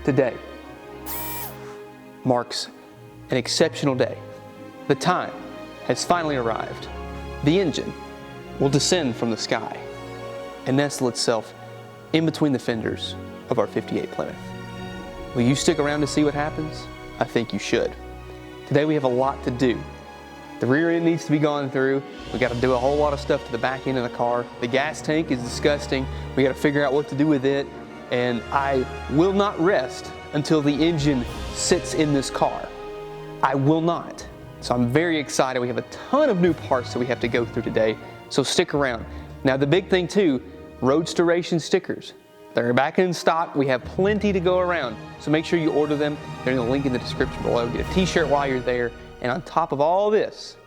Today marks an exceptional day. The time has finally arrived. The engine will descend from the sky and nestle itself in between the fenders of our 58 Plymouth. Will you stick around to see what happens? I think you should. Today we have a lot to do. The rear end needs to be gone through. We got to do a whole lot of stuff to the back end of the car. The gas tank is disgusting. We got to figure out what to do with it. And I will not rest until the engine sits in this car. I will not. So I'm very excited. We have a ton of new parts that we have to go through today. So stick around. Now the big thing too, Roadsteration stickers. They're back in stock. We have plenty to go around. So make sure you order them. They're in the link in the description below. Get a t-shirt while you're there. And on top of all this,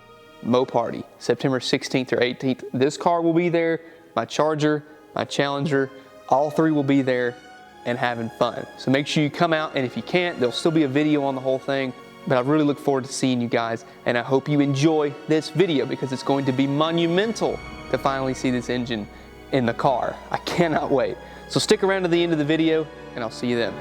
Moparty, September 16th or 18th. This car will be there, my Charger, my Challenger, all three will be there and having fun. So make sure you come out, and if you can't, there'll still be a video on the whole thing. But I really look forward to seeing you guys, and I hope you enjoy this video because it's going to be monumental to finally see this engine in the car. I cannot wait. So stick around to the end of the video, and I'll see you then.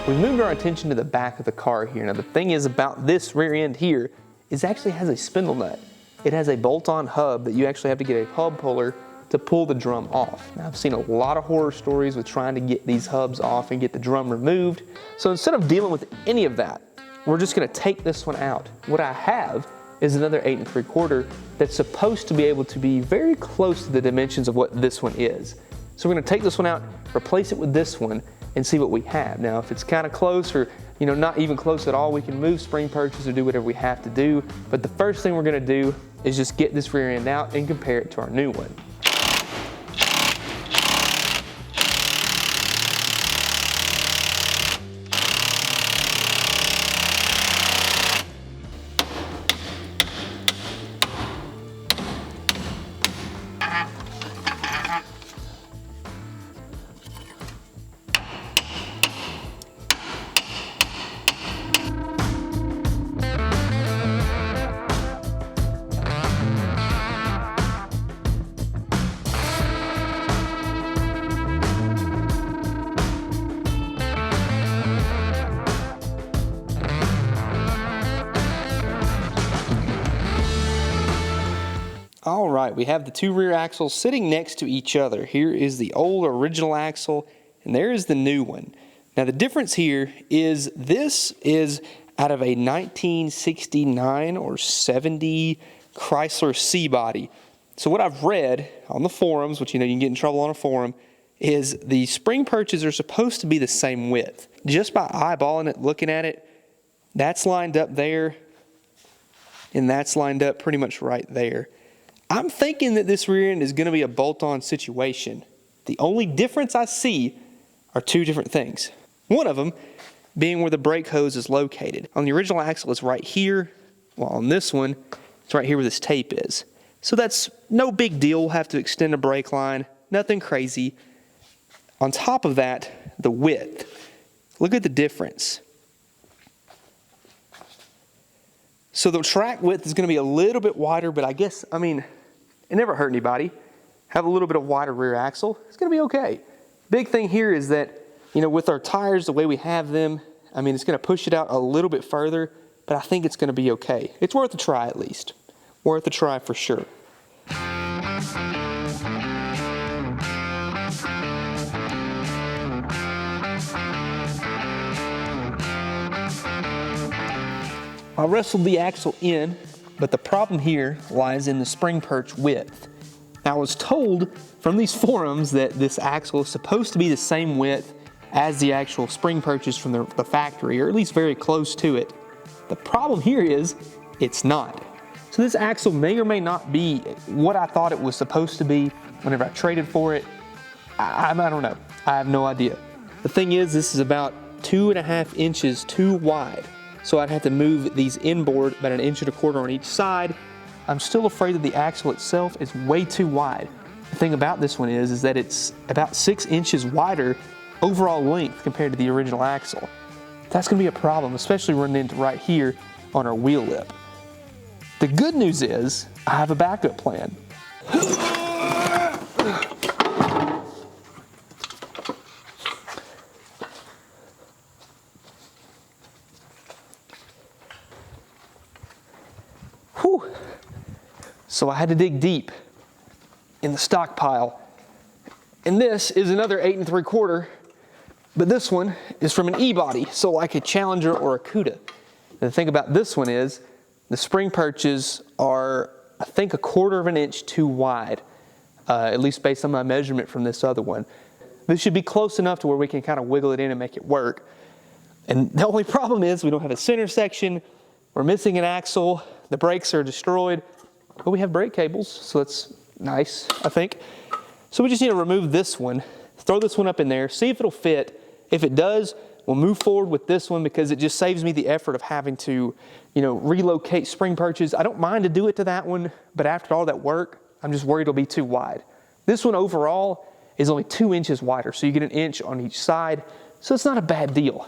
We moved our attention to the back of the car here. Now the thing is about this rear end here is it actually has a spindle nut. It has a bolt-on hub that you actually have to get a hub puller to pull the drum off. Now I've seen a lot of horror stories with trying to get these hubs off and get the drum removed. So instead of dealing with any of that, we're just gonna take this one out. What I have is another 8 3/4 that's supposed to be able to be very close to the dimensions of what this one is. So we're gonna take this one out, replace it with this one, and see what we have. Now, if it's kind of close or not even close at all, we can move spring purchase or do whatever we have to do. But the first thing we're gonna do is just get this rear end out and compare it to our new one. All right, we have the two rear axles sitting next to each other. Here is the old original axle, and there is the new one. Now the difference here is this is out of a 1969 or 70 Chrysler C-body. So what I've read on the forums, which you can get in trouble on a forum, is the spring purchase are supposed to be the same width. Just by eyeballing it, looking at it, that's lined up there, and that's lined up pretty much right there. I'm thinking that this rear end is going to be a bolt-on situation. The only difference I see are two different things. One of them being where the brake hose is located. On the original axle, it's right here, while on this one, it's right here where this tape is. So that's no big deal. We'll have to extend a brake line, nothing crazy. On top of that, the width. Look at the difference. So the track width is going to be a little bit wider, but I guess, it never hurt anybody. Have a little bit of wider rear axle, it's gonna be okay. Big thing here is that, with our tires, the way we have them, it's gonna push it out a little bit further, but I think it's gonna be okay. It's worth a try at least. Worth a try for sure. I wrestled the axle in, but the problem here lies in the spring perch width. Now, I was told from these forums that this axle is supposed to be the same width as the actual spring purchase from the factory, or at least very close to it. The problem here is it's not. So this axle may or may not be what I thought it was supposed to be whenever I traded for it. I don't know. I have no idea. The thing is, this is about 2.5 inches too wide. So I'd have to move these inboard about 1.25 inches on each side. I'm still afraid that the axle itself is way too wide. The thing about this one is that it's about 6 inches wider overall length compared to the original axle. That's gonna be a problem, especially running into right here on our wheel lip. The good news is I have a backup plan. Whew. So I had to dig deep in the stockpile. And this is another 8 3/4, but this one is from an E-body, so like a Challenger or a Cuda. The thing about this one is the spring perches are, I think, 1/4 of an inch too wide, at least based on my measurement from this other one. This should be close enough to where we can kind of wiggle it in and make it work. And the only problem is we don't have a center section, we're missing an axle, the brakes are destroyed, but we have brake cables, so that's nice, I think. So we just need to remove this one, throw this one up in there, see if it'll fit. If it does, we'll move forward with this one because it just saves me the effort of having to, relocate spring perches. I don't mind to do it to that one, but after all that work, I'm just worried it'll be too wide. This one overall is only 2 inches wider, so you get an inch on each side, so it's not a bad deal.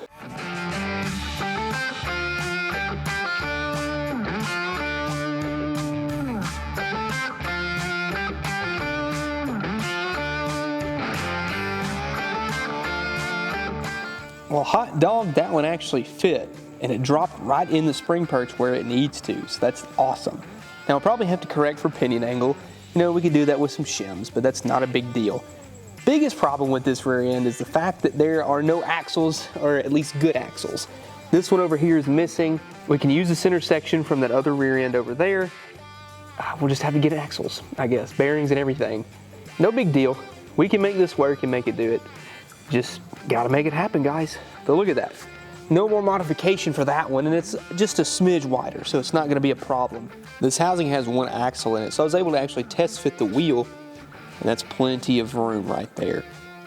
Well, hot dog, that one actually fit, and it dropped right in the spring perch where it needs to, so that's awesome. Now I'll probably have to correct for pinion angle. We could do that with some shims, but that's not a big deal. Biggest problem with this rear end is the fact that there are no axles, or at least good axles. This one over here is missing. We can use the center section from that other rear end over there. We'll just have to get axles, I guess, bearings and everything. No big deal. We can make this work and make it do it. Just gotta make it happen, guys. But look at that. No more modification for that one, and it's just a smidge wider, so it's not gonna be a problem. This housing has one axle in it, so I was able to actually test fit the wheel, and that's plenty of room right there.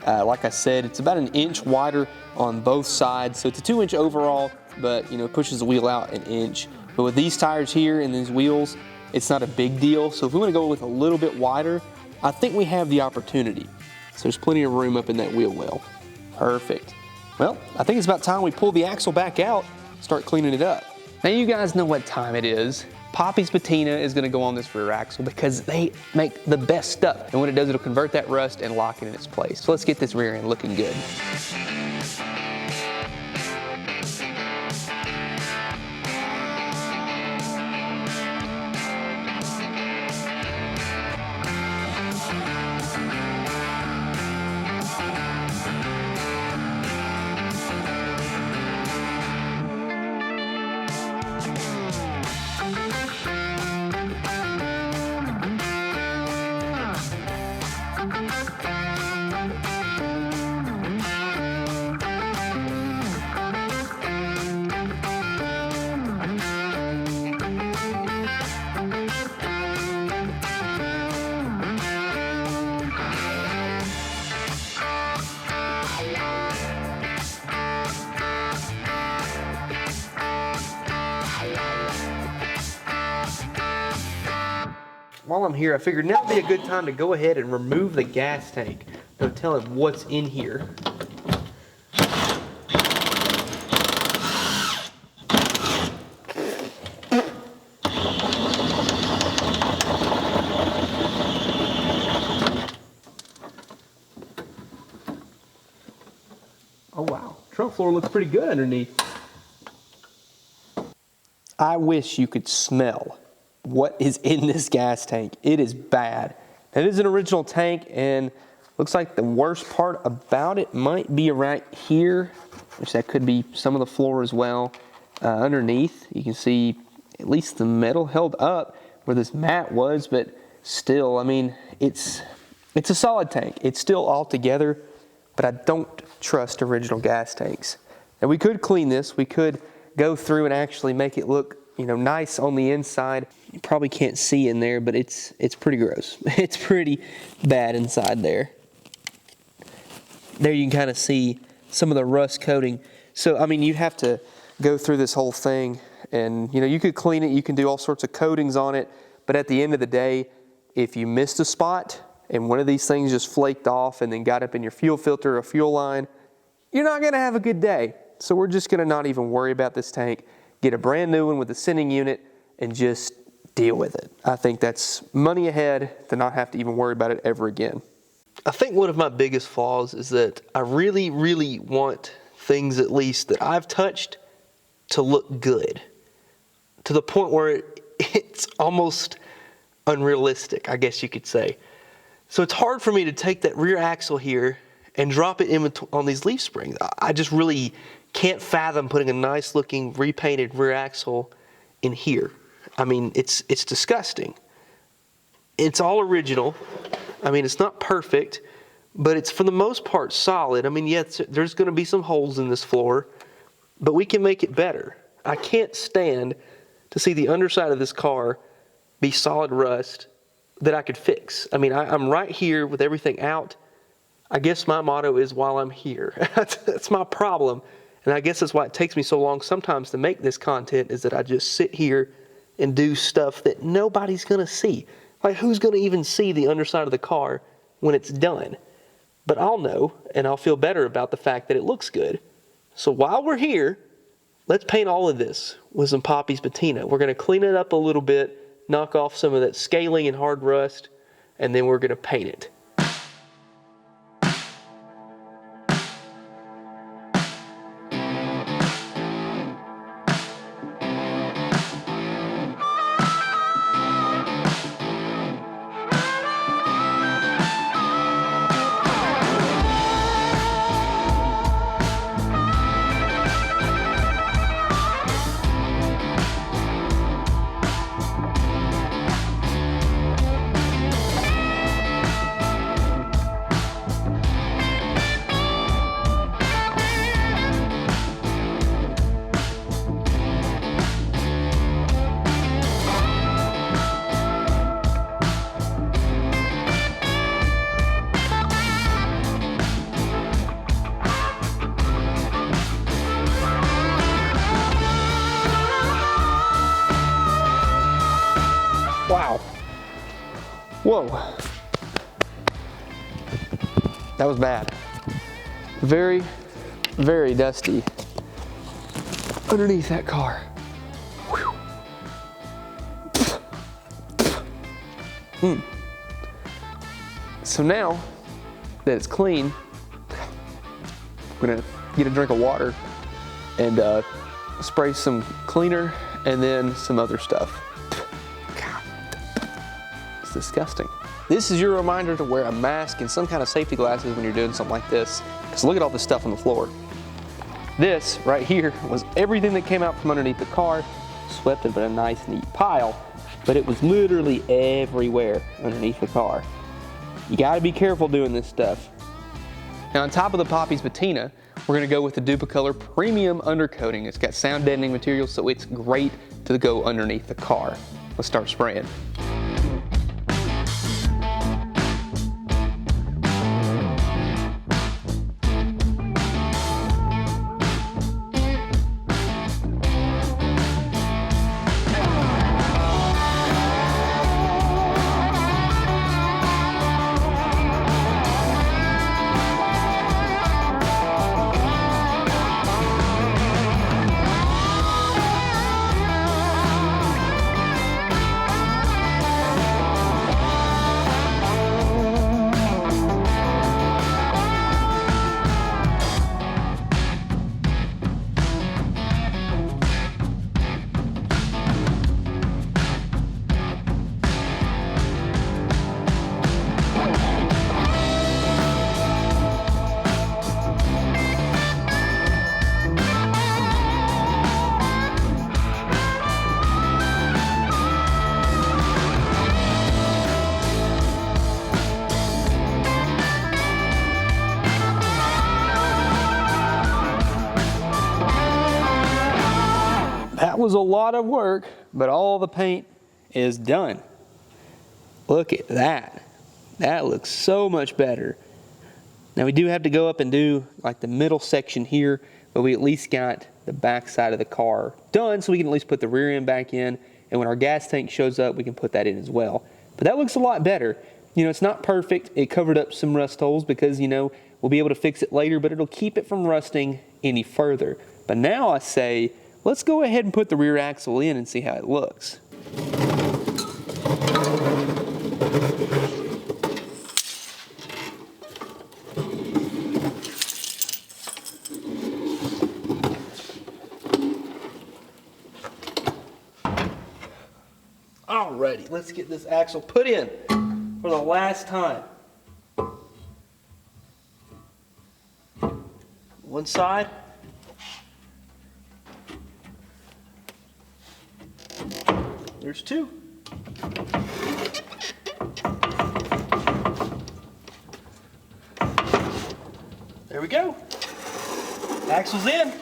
Like I said, it's about an inch wider on both sides, so it's a 2 inch overall, but it pushes the wheel out an inch. But with these tires here and these wheels, it's not a big deal. So if we wanna go with a little bit wider, I think we have the opportunity. So there's plenty of room up in that wheel well. Perfect. Well, I think it's about time we pull the axle back out, start cleaning it up. Now you guys know what time it is. Poppy's patina is gonna go on this rear axle because they make the best stuff. And when it does, it'll convert that rust and lock it in its place. So let's get this rear end looking good. While I'm here, I figured now would be a good time to go ahead and remove the gas tank. No telling what's in here. Oh wow, trunk floor looks pretty good underneath. I wish you could smell what is in this gas tank. It is bad. It is an original tank, and looks like the worst part about it might be right here, which that could be some of the floor as well. Underneath, you can see at least the metal held up where this mat was, but still, I mean, it's a solid tank. It's still all together, but I don't trust original gas tanks. And we could clean this. We could go through and actually make it look, nice on the inside. You probably can't see in there, but it's pretty gross. It's pretty bad inside there. There you can kind of see some of the rust coating. So, I mean, you'd have to go through this whole thing and, you could clean it. You can do all sorts of coatings on it. But at the end of the day, if you missed a spot and one of these things just flaked off and then got up in your fuel filter or fuel line, you're not going to have a good day. So we're just going to not even worry about this tank. get a brand new one with a sending unit, and just deal with it. I think that's money ahead to not have to even worry about it ever again. I think one of my biggest flaws is that I really, really want things, at least that I've touched, to look good, to the point where it's almost unrealistic, I guess you could say. So it's hard for me to take that rear axle here and drop it in on these leaf springs. I just really can't fathom putting a nice looking repainted rear axle in here. I mean, it's disgusting. It's all original. I mean, it's not perfect, but it's for the most part solid. I mean, yes, there's going to be some holes in this floor, but we can make it better. I can't stand to see the underside of this car be solid rust that I could fix. I mean, I'm right here with everything out. I guess my motto is while I'm here. That's my problem. And I guess that's why it takes me so long sometimes to make this content, is that I just sit here and do stuff that nobody's going to see. Like, who's going to even see the underside of the car when it's done? But I'll know, and I'll feel better about the fact that it looks good. So while we're here, let's paint all of this with some Poppy's patina. We're going to clean it up a little bit, knock off some of that scaling and hard rust, and then we're going to paint it. Wow. Whoa. That was bad. Very, very dusty underneath that car. So now that it's clean, I'm gonna get a drink of water and spray some cleaner and then some other stuff. It's disgusting. This is your reminder to wear a mask and some kind of safety glasses when you're doing something like this. Because look at all this stuff on the floor. This right here was everything that came out from underneath the car, swept up in a nice neat pile, but it was literally everywhere underneath the car. You gotta be careful doing this stuff. Now on top of the Poppy's patina, we're gonna go with the Duplicolor Premium Undercoating. It's got sound deadening material, so it's great to go underneath the car. Let's start spraying. That was a lot of work, but all the paint is done. Look at that. That looks so much better. Now we do have to go up and do like the middle section here, but we at least got the back side of the car done, so we can at least put the rear end back in, and when our gas tank shows up, we can put that in as well. But that looks a lot better. You know, it's not perfect. It covered up some rust holes because, you know, we'll be able to fix it later, but it'll keep it from rusting any further. But now I say let's go ahead and put the rear axle in and see how it looks. Alrighty, let's get this axle put in for the last time. One side. There's two. There we go. Axle's in.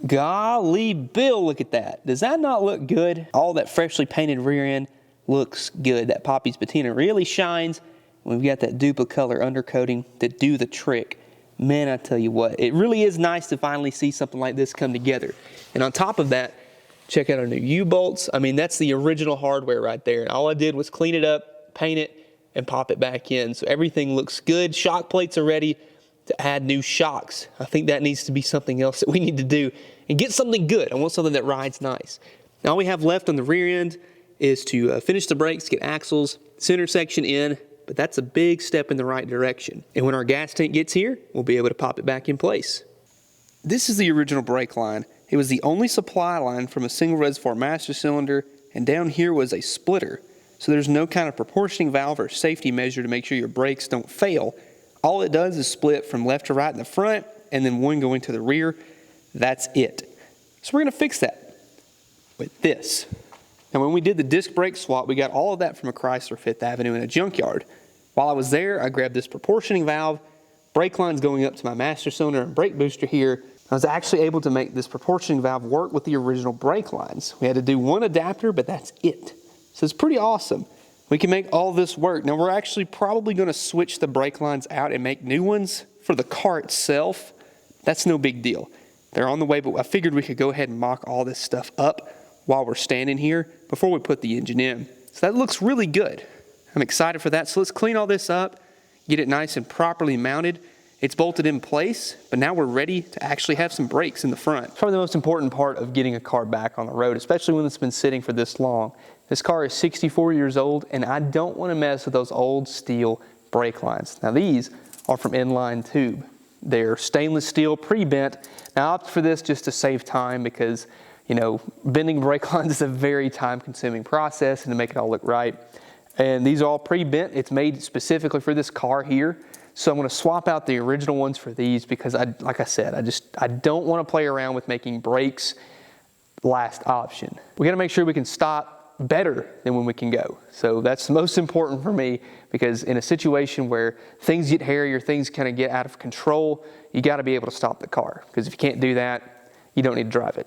Golly Bill, look at that. Does that not look good? All that freshly painted rear end looks good. That Poppy's patina really shines. We've got that Duplicolor undercoating to do the trick. Man, I tell you what, it really is nice to finally see something like this come together. And on top of that, check out our new U-bolts. I mean, that's the original hardware right there. And all I did was clean it up, paint it, and pop it back in. So everything looks good. Shock plates are ready to add new shocks. I think that needs to be something else that we need to do and get something good. I want something that rides nice. Now all we have left on the rear end is to finish the brakes, get axles, center section in, but that's a big step in the right direction. And when our gas tank gets here, we'll be able to pop it back in place. This is the original brake line. It was the only supply line from a single reservoir master cylinder, and down here was a splitter. So there's no kind of proportioning valve or safety measure to make sure your brakes don't fail. All it does is split from left to right in the front, and then one going to the rear. That's it. So we're gonna fix that with this. Now when we did the disc brake swap, we got all of that from a Chrysler Fifth Avenue in a junkyard. While I was there, I grabbed this proportioning valve, brake lines going up to my master cylinder and brake booster here. I was actually able to make this proportioning valve work with the original brake lines. We had to do one adapter, but that's it. So it's pretty awesome. We can make all this work. Now we're actually probably gonna switch the brake lines out and make new ones for the car itself. That's no big deal. They're on the way, but I figured we could go ahead and mock all this stuff up while we're standing here before we put the engine in. So that looks really good. I'm excited for that. So let's clean all this up, get it nice and properly mounted. It's bolted in place, but now we're ready to actually have some brakes in the front. Probably the most important part of getting a car back on the road, especially when it's been sitting for this long. This car is 64 years old, and I don't want to mess with those old steel brake lines. Now these are from inline tube. They're stainless steel, pre-bent. Now I opted for this just to save time because, you know, bending brake lines is a very time-consuming process and to make it all look right. And these are all pre-bent. It's made specifically for this car here. So I'm going to swap out the original ones for these because, like I said, I don't want to play around with making brakes last option. We got to make sure we can stop better than when we can go. So that's the most important for me, because in a situation where things get hairy or things kind of get out of control, you got to be able to stop the car, because if you can't do that, you don't need to drive it.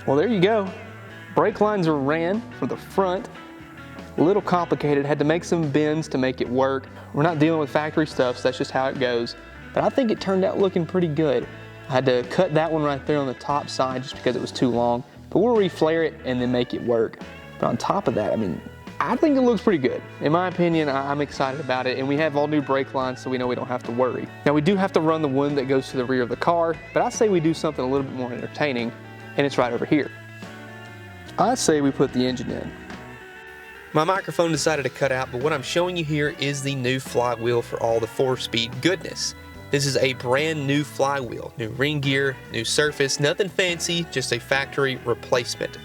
Well, there you go. Brake lines are ran from the front. A little complicated, had to make some bends to make it work. We're not dealing with factory stuff, so that's just how it goes. But I think it turned out looking pretty good. I had to cut that one right there on the top side just because it was too long. But we'll reflare it and then make it work. But on top of that, I mean, I think it looks pretty good. In my opinion, I'm excited about it, and we have all new brake lines, so we know we don't have to worry. Now, we do have to run the one that goes to the rear of the car, but I say we do something a little bit more entertaining, and it's right over here. I say we put the engine in. My microphone decided to cut out, but what I'm showing you here is the new flywheel for all the 4-speed goodness. This is a brand new flywheel, new ring gear, new surface, nothing fancy, just a factory replacement.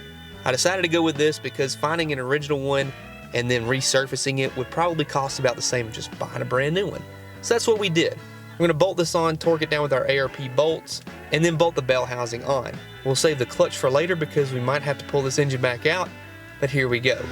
I decided to go with this because finding an original one and then resurfacing it would probably cost about the same as just buying a brand new one. So that's what we did. We're going to bolt this on, torque it down with our ARP bolts, and then bolt the bell housing on. We'll save the clutch for later because we might have to pull this engine back out, but here we go.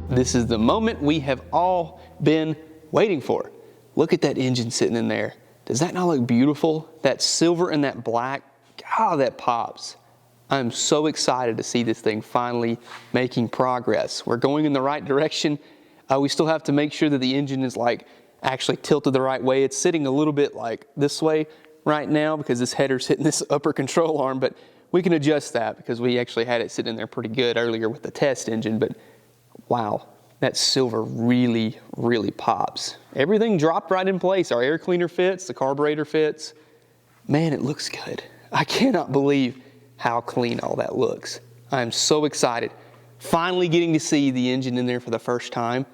This is the moment we have all been waiting for. Look at that engine sitting in there. Does that not look beautiful? That silver and that black, God, that pops. I'm so excited to see this thing finally making progress. We're going in the right direction. We still have to make sure that the engine is like actually tilted the right way. It's sitting a little bit like this way right now because this header's hitting this upper control arm, but we can adjust that because we actually had it sitting in there pretty good earlier with the test engine. But wow, that silver really, really pops. Everything dropped right in place. Our air cleaner fits, the carburetor fits. Man, it looks good. I cannot believe how clean all that looks. I'm so excited. Finally getting to see the engine in there for the first time.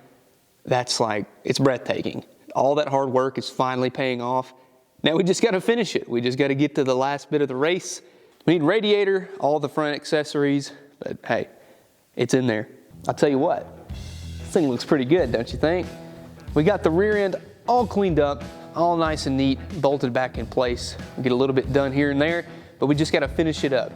That's like, it's breathtaking. All that hard work is finally paying off. Now we just got to finish it. We just got to get to the last bit of the race. We need radiator, all the front accessories, but hey, it's in there. I'll tell you what, this thing looks pretty good, don't you think? We got the rear end all cleaned up, all nice and neat, bolted back in place. We get a little bit done here and there, but we just got to finish it up.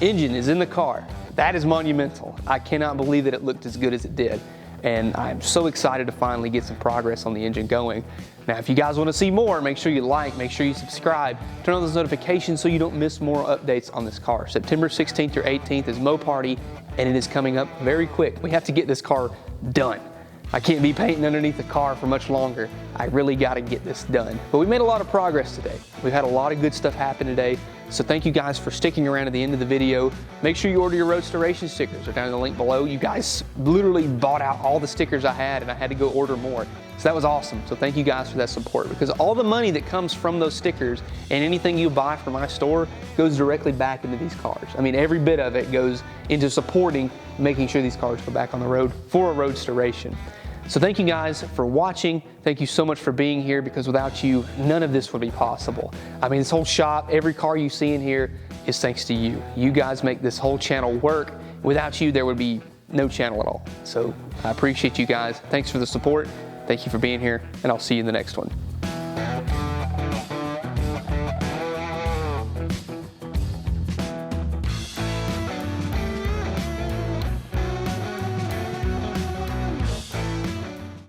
Engine is in the car. That is monumental. I cannot believe that it looked as good as it did. And I'm so excited to finally get some progress on the engine going. Now, if you guys want to see more, make sure you like, make sure you subscribe, turn on those notifications so you don't miss more updates on this car. September 16th or 18th is Moparty, and it is coming up very quick. We have to get this car done. I can't be painting underneath the car for much longer. I really got to get this done. But we made a lot of progress today. We've had a lot of good stuff happen today. So thank you guys for sticking around to the end of the video. Make sure you order your Road Restoration stickers. They're down in the link below. You guys literally bought out all the stickers I had, and I had to go order more. So that was awesome. So thank you guys for that support, because all the money that comes from those stickers and anything you buy from my store goes directly back into these cars. I mean, every bit of it goes into supporting, making sure these cars go back on the road for a road restoration. So thank you guys for watching. Thank you so much for being here, because without you, none of this would be possible. I mean, this whole shop, every car you see in here is thanks to you. You guys make this whole channel work. Without you, there would be no channel at all. So I appreciate you guys. Thanks for the support. Thank you for being here, and I'll see you in the next one.